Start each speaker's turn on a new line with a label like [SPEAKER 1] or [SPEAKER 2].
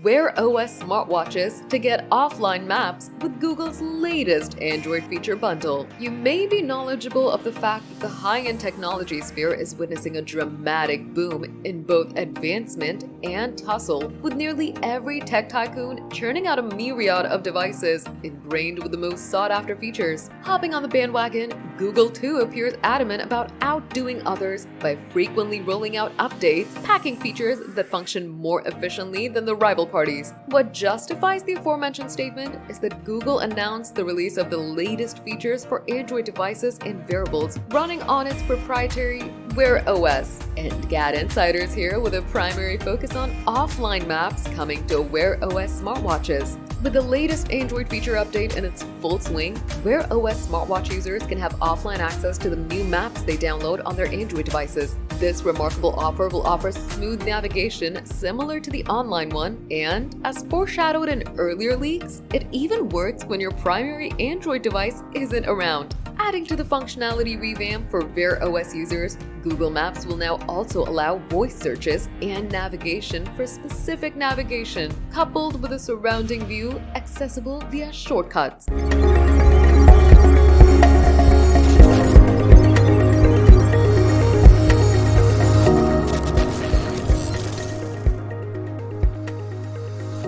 [SPEAKER 1] Wear OS smartwatches to get offline maps with Google's latest Android feature bundle. You may be knowledgeable of the fact that the high-end technology sphere is witnessing a dramatic boom in both advancement and tussle, with nearly every tech tycoon churning out a myriad of devices ingrained with the most sought-after features. Hopping on the bandwagon, Google too appears adamant about outdoing others by frequently rolling out updates, packing features that function more efficiently than the rival parties. What justifies the aforementioned statement is that Google announced the release of the latest features for Android devices and wearables running on its proprietary Wear OS. And GadInsider is here with a primary focus on offline maps coming to Wear OS smartwatches. With the latest Android feature update in its full swing, Wear OS smartwatch users can have offline access to the new maps they download on their Android devices. This remarkable offer will offer smooth navigation similar to the online one, and as foreshadowed in earlier leaks, it even works when your primary Android device isn't around. Adding to the functionality revamp for Wear OS users, Google Maps will now also allow voice searches and navigation for specific navigation, coupled with a surrounding view accessible via shortcuts.